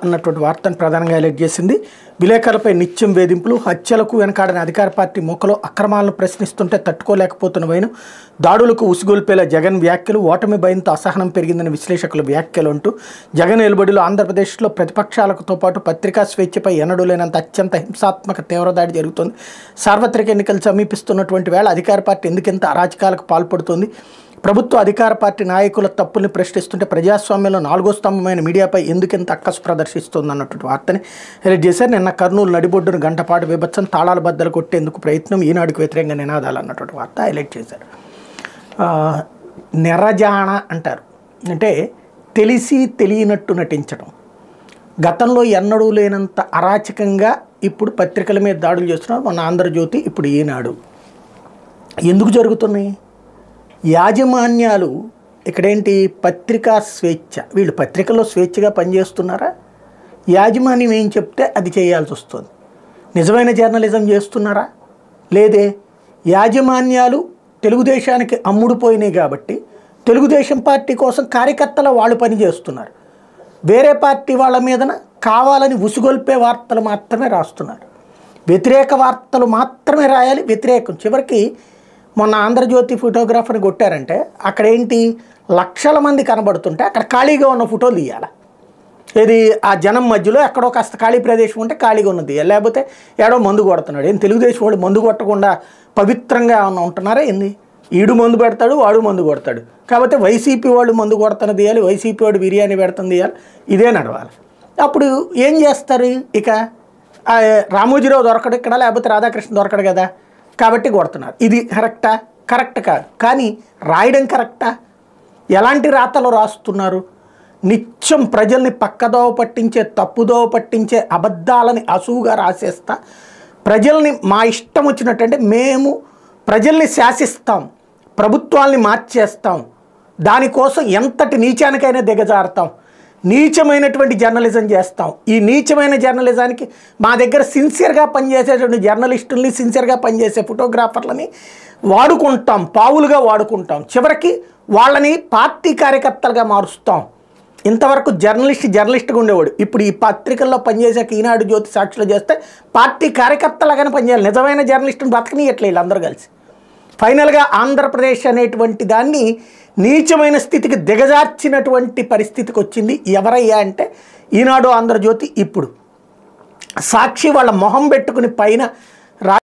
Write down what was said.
అన్నటువంటి వార్తను ప్రధానంగా హైలైట్ చేసింది. విలేకరులపై నిత్యం వేధింపులు, హత్యలకు వెనకాడని అధికార పార్టీ మూకలో అక్రమాలను ప్రశ్నిస్తుంటే తట్టుకోలేకపోతున్న వైను, దాడులకు ఉసిగొల్పేలా జగన్ వ్యాఖ్యలు, ఓటమి భయంతో అసహనం పెరిగిందని విశ్లేషకుల వ్యాఖ్యలు అంటూ జగన్ నిలబడిలో ఆంధ్రప్రదేశ్లో ప్రతిపక్షాలతో పాటు పత్రికా స్వేచ్ఛపై ఎన్నడూ లేనంత అత్యంత హింసాత్మక తీవ్రదాడి జరుగుతోంది. సార్వత్రిక ఎన్నికలు సమీపిస్తున్నటువంటి వేళ అధికార పార్టీ ఎందుకెంత అరాచకాలకు పాల్పడుతోంది? ప్రభుత్వ అధికార పార్టీ నాయకుల తప్పుల్ని ప్రశ్నిస్తుంటే ప్రజాస్వామ్యంలో నాలుగో స్తంభమైన మీడియాపై ఎందుకెంత అక్కసు ప్రదర్శిస్తుంది అన్నటువంటి వార్తని హైలైట్ చేశారు. నిన్న కర్నూలు నడిబొడ్డును గంటపాటు విభత్సం, తాళాల బద్దలు కొట్టేందుకు ప్రయత్నం, ఈనాడుకు వ్యతిరేకంగా నినాదాలు అన్నటువంటి వార్త హైలైట్ చేశారు. నెరజాణ అంటారు, అంటే తెలిసి తెలియనట్టు నటించడం. గతంలో ఎన్నడూ లేనంత అరాచకంగా ఇప్పుడు పత్రికల మీద దాడులు చేస్తున్నారు. మొన్న ఆంధ్రజ్యోతి, ఇప్పుడు ఈనాడు. ఎందుకు జరుగుతున్నాయి? యాజమాన్యాలు ఇక్కడేంటి, పత్రికా స్వేచ్ఛ. వీళ్ళు పత్రికల్లో స్వేచ్ఛగా పనిచేస్తున్నారా? యాజమాన్యం ఏం చెప్తే అది చేయాల్సి వస్తుంది. నిజమైన జర్నలిజం చేస్తున్నారా? లేదే. యాజమాన్యాలు తెలుగుదేశానికి అమ్ముడుపోయినాయి కాబట్టి తెలుగుదేశం పార్టీ కోసం కార్యకర్తలు వాళ్ళు పని చేస్తున్నారు. వేరే పార్టీ వాళ్ళ మీదన కావాలని ఉసుగొల్పే వార్తలు మాత్రమే రాస్తున్నారు. వ్యతిరేక వార్తలు మాత్రమే రాయాలి. వ్యతిరేకం చివరికి మొన్న ఆంధ్రజ్యోతి ఫోటోగ్రాఫర్ని కొట్టారంటే అక్కడ ఏంటి, లక్షల మంది కనబడుతుంటే అక్కడ ఖాళీగా ఉన్న ఫోటోలు తీయాలి. ఇది ఆ జనం మధ్యలో ఎక్కడో కాస్త ఖాళీ ప్రదేశం ఉంటే ఖాళీగా ఉన్నది తీయాలి. లేకపోతే ఏడో మందు కొడుతున్నాడు. ఏం తెలుగుదేశం వాళ్ళు మందు కొట్టకుండా పవిత్రంగా ఏమన్నా ఉంటున్నారా ఏంది? ఈడు మందు పెడతాడు, వాడు మందు కొడతాడు. కాబట్టి వైసీపీ వాళ్ళు మందు కొడుతున్న తీయాలి, వైసీపీ వాడు బిర్యానీ పెడుతుంది తీయాలి. ఇదే నడవాలి. అప్పుడు ఏం చేస్తారు? ఇక రామోజీరావు దొరకడు ఇక్కడ, లేకపోతే రాధాకృష్ణ దొరకడు కదా, కాబట్టి కొడుతున్నారు. ఇది కరెక్టా? కరెక్ట్ కాదు. కానీ రాయడం కరెక్టా? ఎలాంటి రాతలు రాస్తున్నారు? నిత్యం ప్రజల్ని పక్కదోవ పట్టించే, తప్పుదోవ పట్టించే అబద్ధాలని అసూగా రాసేస్తా ప్రజల్ని మా ఇష్టం వచ్చినట్టంటే మేము ప్రజల్ని శాసిస్తాం, ప్రభుత్వాల్ని మార్చేస్తాం, దానికోసం ఎంతటి నీచానికైనా దిగజారుతాం, నీచమైనటువంటి జర్నలిజం చేస్తాం. ఈ నీచమైన జర్నలిజానికి మా దగ్గర సిన్సియర్గా పనిచేసేటువంటి జర్నలిస్టుల్ని, సిన్సియర్గా పనిచేసే ఫోటోగ్రాఫర్లని వాడుకుంటాం, పావులుగా వాడుకుంటాం. చివరికి వాళ్ళని పార్టీ కార్యకర్తలుగా మారుస్తాం. ఇంతవరకు జర్నలిస్ట్గా ఉండేవాడు, ఇప్పుడు ఈ పత్రికల్లో పనిచేసాక ఈనాడు, జ్యోతి, సాక్షిలో చేస్తే పార్టీ కార్యకర్తలాగానే పనిచేయాలి. నిజమైన జర్నలిస్టుని బతకనీయట్లే వీళ్ళందరూ కలిసి. ఫైనల్గా ఆంధ్రప్రదేశ్ అనేటువంటి దాన్ని నీచమైన స్థితికి దిగజార్చినటువంటి పరిస్థితికి వచ్చింది. ఎవరయ్యా అంటే ఈనాడు, ఆంధ్రజ్యోతి, ఇప్పుడు సాక్షి వాళ్ళ మొహం పెట్టుకుని పైన